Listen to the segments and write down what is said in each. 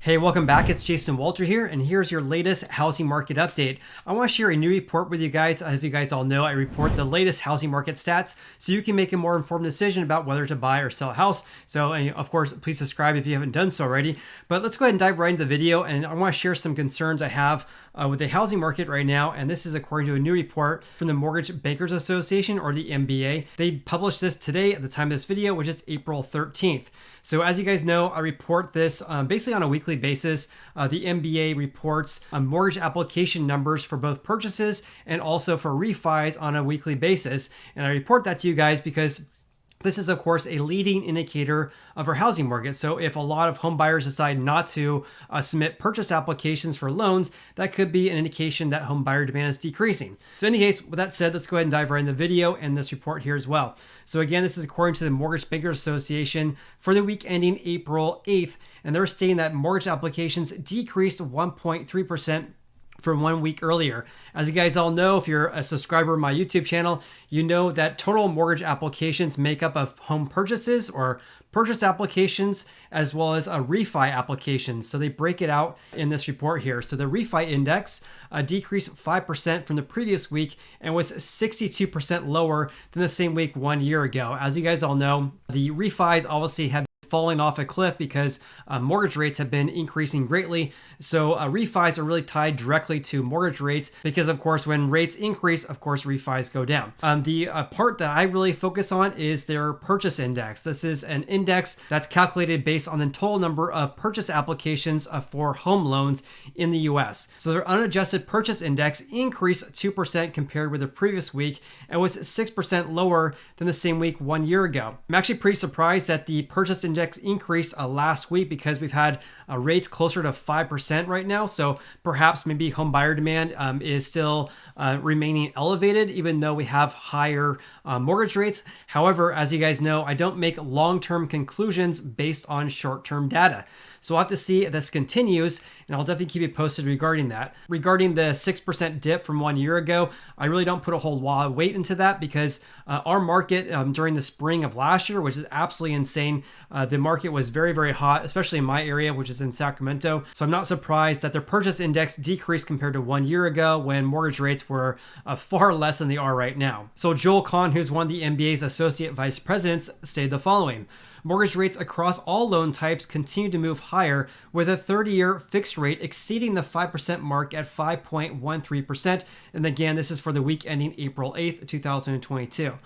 Hey, welcome back. It's JWalter here, and here's your latest housing market update. I want to share a new report with you guys. As you guys all know, I report the latest housing market stats so you can make a more informed decision about whether to buy or sell a house. So, of course, please subscribe if you haven't done so already. But let's go ahead and dive right into the video, and I want to share some concerns I have with the housing market right now. And this is according to a new report from the Mortgage Bankers Association, or the MBA. They published this today at the time of this video, which is April 13th. So as you guys know, I report this basically on a weekly basis. The MBA reports mortgage application numbers for both purchases and also for refis on a weekly basis. And I report that to you guys because this is, of course, a leading indicator of our housing market. So if a lot of home buyers decide not to submit purchase applications for loans, that could be an indication that home buyer demand is decreasing. So in any case, with that said, let's go ahead and dive right into the video and this report here as well. So again, this is according to the Mortgage Bankers Association for the week ending April 8th. And they're stating that mortgage applications decreased 1.3% from 1 week earlier. As you guys all know, if you're a subscriber of my YouTube channel, you know that total mortgage applications make up of home purchases or purchase applications as well as refi applications. So they break it out in this report here. So the refi index decreased 5% from the previous week and was 62% lower than the same week 1 year ago. As you guys all know, the refis obviously have falling off a cliff because mortgage rates have been increasing greatly. So refis are really tied directly to mortgage rates because, of course, when rates increase, of course, refis go down. The part that I really focus on is their purchase index. This is an index that's calculated based on the total number of purchase applications for home loans in the US. So their unadjusted purchase index increased 2% compared with the previous week and was 6% lower than the same week 1 year ago. I'm actually pretty surprised that the purchase index increased last week because we've had rates closer to 5% right now. So perhaps maybe home buyer demand is still remaining elevated, even though we have higher mortgage rates. However, as you guys know, I don't make long-term conclusions based on short-term data. So we'll have to see if this continues, and I'll definitely keep you posted regarding that. Regarding the 6% dip from 1 year ago, I really don't put a whole lot of weight into that because our market during the spring of last year, which is absolutely insane, the market was very, very hot, especially in my area, which is in Sacramento. So I'm not surprised that their purchase index decreased compared to 1 year ago when mortgage rates were far less than they are right now. So Joel Kahn, who's one of the MBA's associate vice presidents, stated the following: mortgage rates across all loan types continue to move higher, with a 30-year fixed rate exceeding the 5% mark at 5.13%. And again, this is for the week ending April 8th, 2022.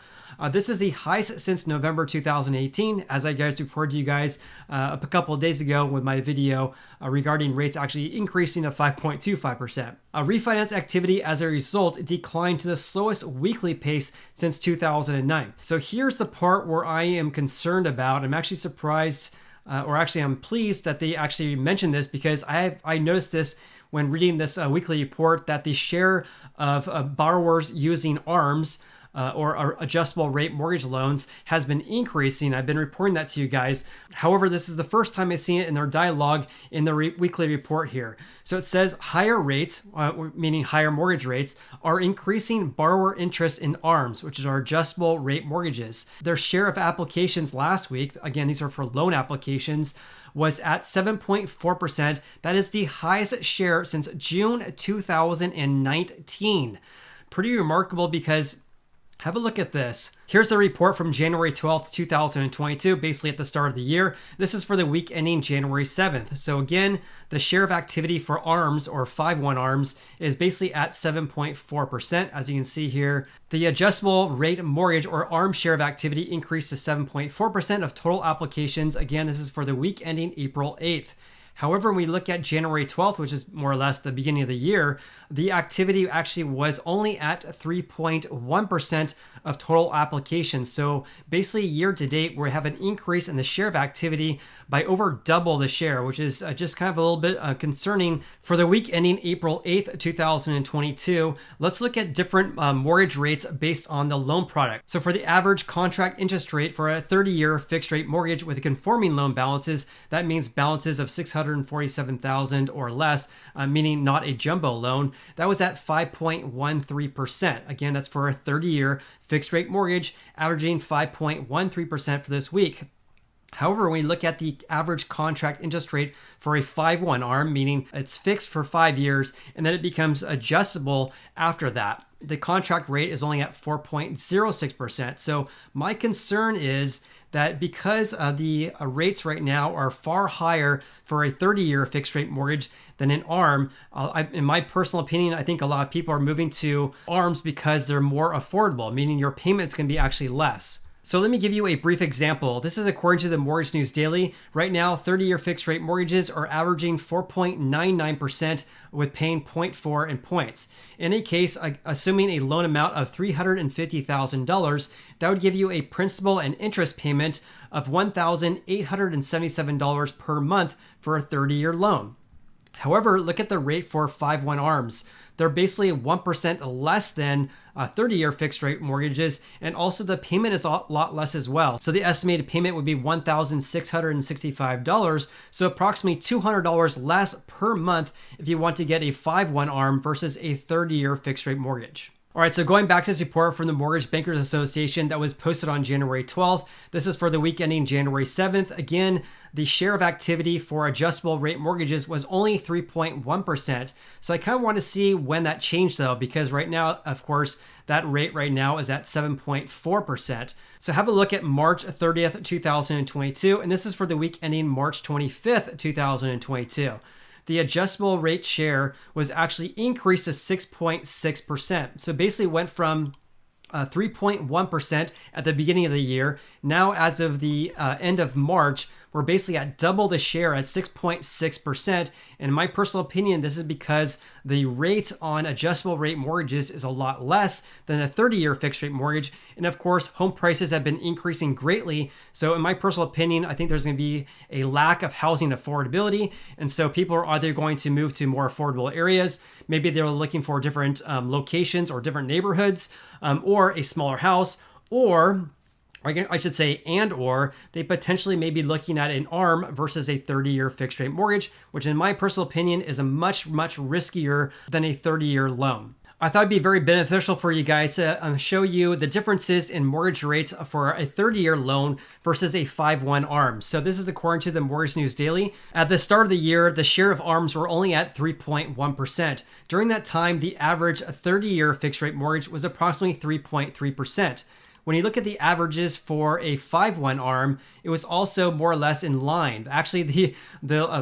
This is the highest since November 2018, as I guys reported to you guys a couple of days ago with my video regarding rates actually increasing to 5.25%. Refinance activity as a result declined to the slowest weekly pace since 2009. So here's the part where I am concerned about. I'm actually surprised, or actually I'm pleased that they actually mentioned this because I noticed this when reading this weekly report that the share of borrowers using ARMs or adjustable rate mortgage loans has been increasing. I've been reporting that to you guys. However, this is the first time I've seen it in their dialogue in the weekly report here. So it says higher rates, meaning higher mortgage rates, are increasing borrower interest in ARMs, which is our adjustable rate mortgages. Their share of applications last week, again, these are for loan applications, was at 7.4%. That is the highest share since June 2019. Pretty remarkable because have a look at this. Here's the report from January 12th, 2022, basically at the start of the year. This is for the week ending January 7th. So again, the share of activity for ARMs or 5/1 ARMs is basically at 7.4%. As you can see here, the adjustable rate mortgage or ARM share of activity increased to 7.4% of total applications. Again, this is for the week ending April 8th. However, when we look at January 12th, which is more or less the beginning of the year, the activity actually was only at 3.1% of total applications. So basically year to date, we have an increase in the share of activity by over double the share, which is just kind of a little bit concerning. For the week ending April 8th, 2022, let's look at different mortgage rates based on the loan product. So for the average contract interest rate for a 30-year fixed rate mortgage with conforming loan balances, that means balances of $647,000 or less, meaning not a jumbo loan, that was at 5.13%. Again, that's for a 30-year fixed rate mortgage, averaging 5.13% for this week. However, when we look at the average contract interest rate for a 5/1 ARM, meaning it's fixed for 5 years and then it becomes adjustable after that, the contract rate is only at 4.06%. So my concern is that because the rates right now are far higher for a 30-year fixed rate mortgage than an ARM, in my personal opinion, I think a lot of people are moving to ARMs because they're more affordable, meaning your payments can be actually less. So let me give you a brief example. This is according to the Mortgage News Daily. Right now, 30-year fixed rate mortgages are averaging 4.99% with paying 0.4 in points. In any case, assuming a loan amount of $350,000, that would give you a principal and interest payment of $1,877 per month for a 30-year loan. However, look at the rate for 5/1 ARMs. They're basically 1% less than 30-year fixed rate mortgages, and also the payment is a lot less as well. So the estimated payment would be $1,665, so approximately $200 less per month if you want to get a 5/1 ARM versus a 30-year fixed rate mortgage. All right, so going back to this report from the Mortgage Bankers Association that was posted on January 12th. This is for the week ending January 7th. Again, the share of activity for adjustable rate mortgages was only 3.1%. So I kind of want to see when that changed though, because right now, of course, that rate right now is at 7.4%. So have a look at March 30th, 2022, and this is for the week ending March 25th, 2022. The adjustable rate share was actually increased to 6.6%. So basically went from 3.1% at the beginning of the year. Now, as of the end of March, we're basically at double the share at 6.6%. And in my personal opinion, this is because the rate on adjustable rate mortgages is a lot less than a 30-year fixed rate mortgage. And of course, home prices have been increasing greatly. So in my personal opinion, I think there's going to be a lack of housing affordability. And so people are either going to move to more affordable areas. Maybe they're looking for different locations or different neighborhoods, or a smaller house, or I should say, or they potentially may be looking at an ARM versus a 30-year fixed rate mortgage, which in my personal opinion is a much riskier than a 30-year loan. I thought it'd be very beneficial for you guys to show you the differences in mortgage rates for a 30-year loan versus a 5/1 ARM. So this is according to the Mortgage News Daily. At the start of the year, the share of ARMs were only at 3.1%. During that time, the average 30-year fixed rate mortgage was approximately 3.3%. When you look at the averages for a 5/1 ARM, it was also more or less in line. Actually, the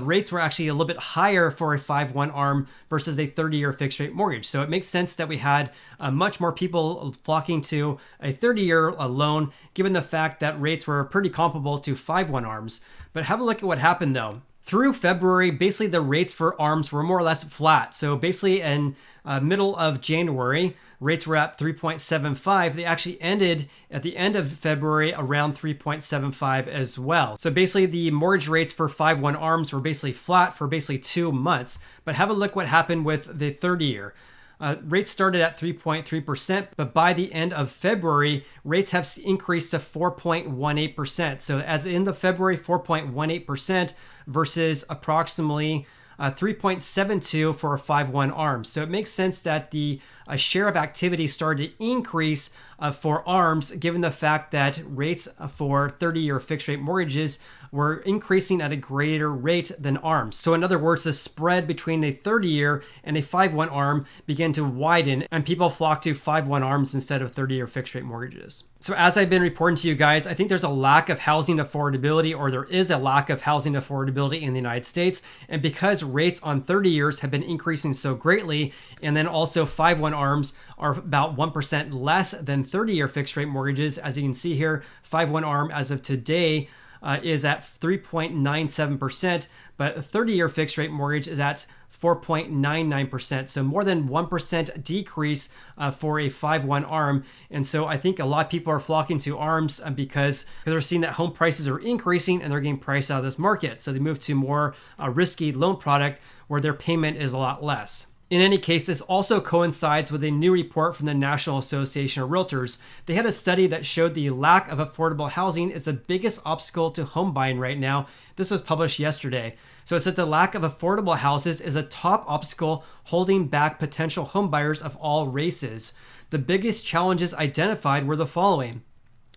rates were actually a little bit higher for a 5/1 ARM versus a 30-year fixed rate mortgage. So it makes sense that we had much more people flocking to a 30-year loan, given the fact that rates were pretty comparable to 5/1 ARMs. But have a look at what happened though. Through February, basically the rates for ARMs were more or less flat. So basically in middle of January, rates were at 3.75. They actually ended at the end of February around 3.75 as well. So basically the mortgage rates for 5/1 ARMs were basically flat for basically 2 months. But have a look what happened with the 30-year. Rates started at 3.3%, but by the end of February, rates have increased to 4.18%. So as in the February, 4.18% versus approximately 3.72 for a 5/1 ARM. So it makes sense that the share of activity started to increase for ARMs, given the fact that rates for 30-year fixed rate mortgages were increasing at a greater rate than ARMs. So in other words, the spread between a 30-year and a 5/1 ARM began to widen, and people flocked to 5/1 ARMs instead of 30-year fixed rate mortgages. So as I've been reporting to you guys, I think there's a lack of housing affordability, or there is a lack of housing affordability in the United States. And because rates on 30 years have been increasing so greatly, and then also 5/1 ARMs are about 1% less than 30-year fixed rate mortgages. As you can see here, 5/1 ARM as of today is at 3.97%, but a 30-year fixed rate mortgage is at 4.99%. So more than 1% decrease for a 5/1 ARM. And so I think a lot of people are flocking to ARMs because they're seeing that home prices are increasing and they're getting priced out of this market. So they move to more risky loan product where their payment is a lot less. In any case, this also coincides with a new report from the National Association of Realtors. They had a study that showed the lack of affordable housing is the biggest obstacle to home buying right now. This was published yesterday. So it said the lack of affordable houses is a top obstacle holding back potential home buyers of all races. The biggest challenges identified were the following: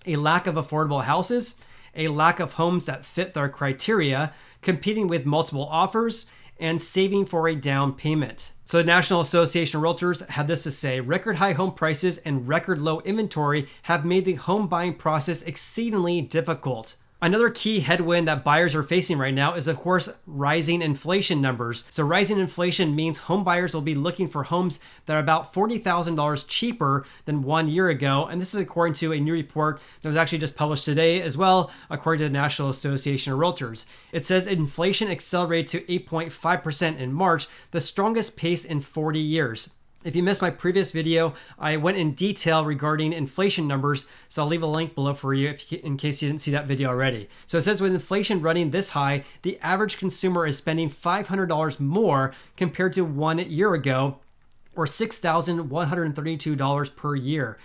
a lack of affordable houses, a lack of homes that fit their criteria, competing with multiple offers, and saving for a down payment. So the National Association of Realtors had this to say: record high home prices and record low inventory have made the home buying process exceedingly difficult. Another key headwind that buyers are facing right now is, of course, rising inflation numbers. So rising inflation means home buyers will be looking for homes that are about $40,000 cheaper than 1 year ago. And this is according to a new report that was actually just published today as well, according to the National Association of Realtors. It says inflation accelerated to 8.5% in March, the strongest pace in 40 years. If you missed my previous video, I went in detail regarding inflation numbers, so I'll leave a link below for you in case you didn't see that video already. So it says with inflation running this high, the average consumer is spending $500 more compared to 1 year ago, or $6,132 per year.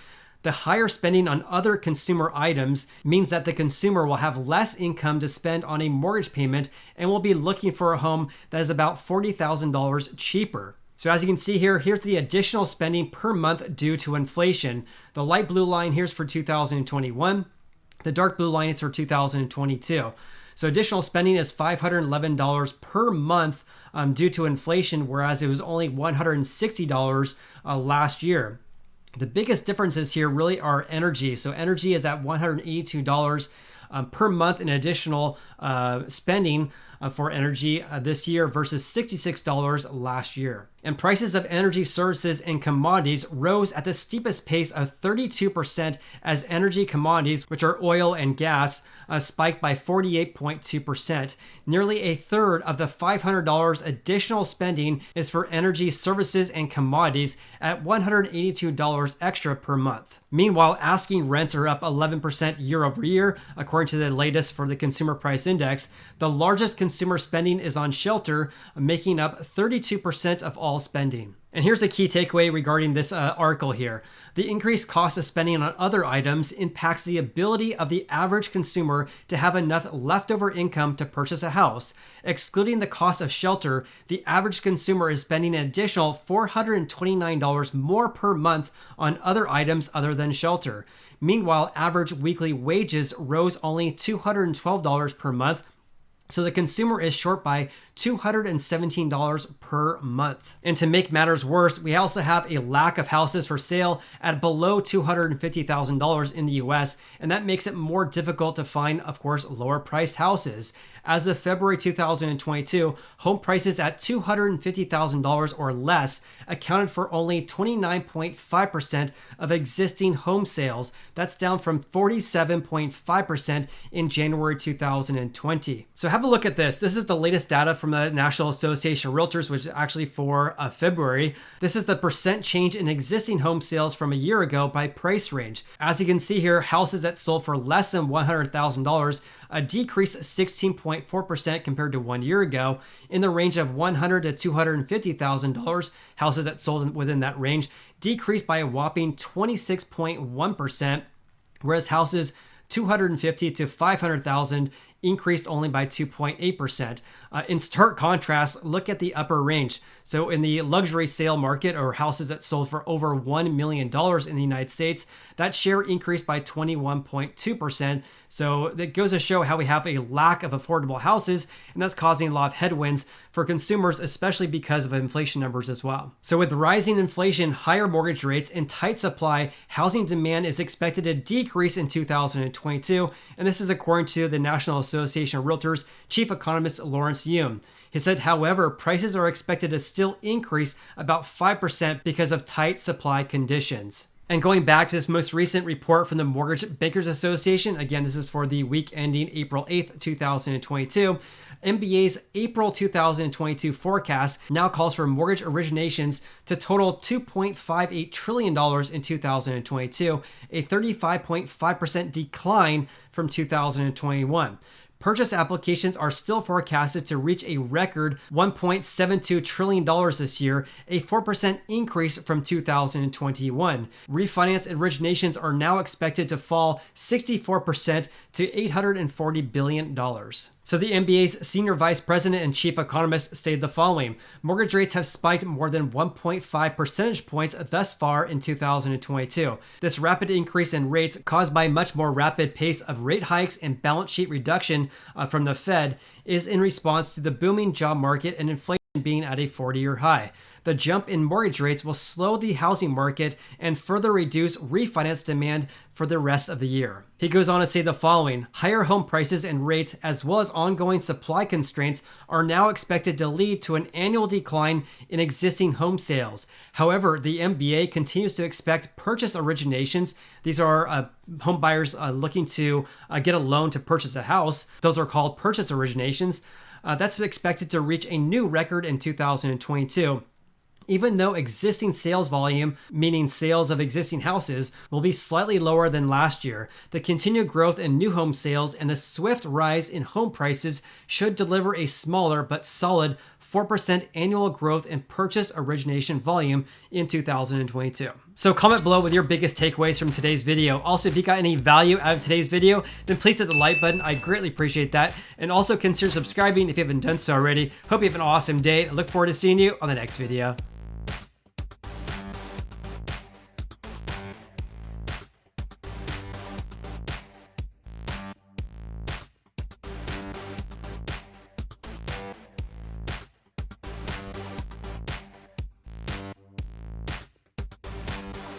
The higher spending on other consumer items means that the consumer will have less income to spend on a mortgage payment and will be looking for a home that is about $40,000 cheaper. So as you can see here, here's the additional spending per month due to inflation. The light blue line here's for 2021. The dark blue line is for 2022. So additional spending is $511 per month due to inflation, whereas it was only $160 last year. The biggest differences here really are energy. So energy is at $182 per month in additional spending for energy this year versus $66 last year. And prices of energy services and commodities rose at the steepest pace of 32% as energy commodities, which are oil and gas, spiked by 48.2%. Nearly a third of the $500 additional spending is for energy services and commodities at $182 extra per month. Meanwhile, asking rents are up 11% year over year, according to the latest for the Consumer Price Index. The largest consumer spending is on shelter, making up 32% of all spending. And here's a key takeaway regarding this article here. The increased cost of spending on other items impacts the ability of the average consumer to have enough leftover income to purchase a house. Excluding the cost of shelter, the average consumer is spending an additional $429 more per month on other items other than shelter. Meanwhile, average weekly wages rose only $212 per month, so the consumer is short by $217 per month. And to make matters worse, we also have a lack of houses for sale at below $250,000 in the US, and that makes it more difficult to find, of course, lower priced houses. As of February 2022, home prices at $250,000 or less accounted for only 29.5% of existing home sales. That's down from 47.5% in January 2020. So have a look at this. This is the latest data from the National Association of Realtors, which is actually for February. This is the percent change in existing home sales from a year ago by price range. As you can see here, houses that sold for less than $100,000 decreased 16.4% compared to 1 year ago. In the range of $100,000 to $250,000, houses that sold within that range decreased by a whopping 26.1%, whereas houses $250,000 to $500,000 increased only by 2.8%. In stark contrast, look at the upper range. So in the luxury sale market, or houses that sold for over $1 million in the United States, that share increased by 21.2%. So that goes to show how we have a lack of affordable houses, and that's causing a lot of headwinds for consumers, especially because of inflation numbers as well. So with rising inflation, higher mortgage rates, and tight supply, housing demand is expected to decrease in 2022, and this is according to the National Association of Realtors chief economist Lawrence Yun. He said, however, prices are expected to still increase about 5% because of tight supply conditions. And going back to this most recent report from the Mortgage Bankers Association, again, this is for the week ending April 8th, 2022, MBA's April 2022 forecast now calls for mortgage originations to total $2.58 trillion in 2022, a 35.5% decline from 2021. Purchase applications are still forecasted to reach a record $1.72 trillion this year, a 4% increase from 2021. Refinance originations are now expected to fall 64% to $840 billion. So the MBA's senior vice president and chief economist stated the following: mortgage rates have spiked more than 1.5 percentage points thus far in 2022. This rapid increase in rates, caused by a much more rapid pace of rate hikes and balance sheet reduction from the Fed, is in response to the booming job market and inflation being at a 40-year high. The jump in mortgage rates will slow the housing market and further reduce refinance demand for the rest of the year. He goes on to say the following: higher home prices and rates, as well as ongoing supply constraints, are now expected to lead to an annual decline in existing home sales. However, the MBA continues to expect purchase originations. These are home buyers looking to get a loan to purchase a house. Those are called purchase originations. That's expected to reach a new record in 2022. Even though existing sales volume, meaning sales of existing houses, will be slightly lower than last year, the continued growth in new home sales and the swift rise in home prices should deliver a smaller but solid 4% annual growth in purchase origination volume in 2022. So comment below with your biggest takeaways from today's video. Also, if you got any value out of today's video, then please hit the like button. I greatly appreciate that. And also consider subscribing if you haven't done so already. Hope you have an awesome day. I look forward to seeing you on the next video.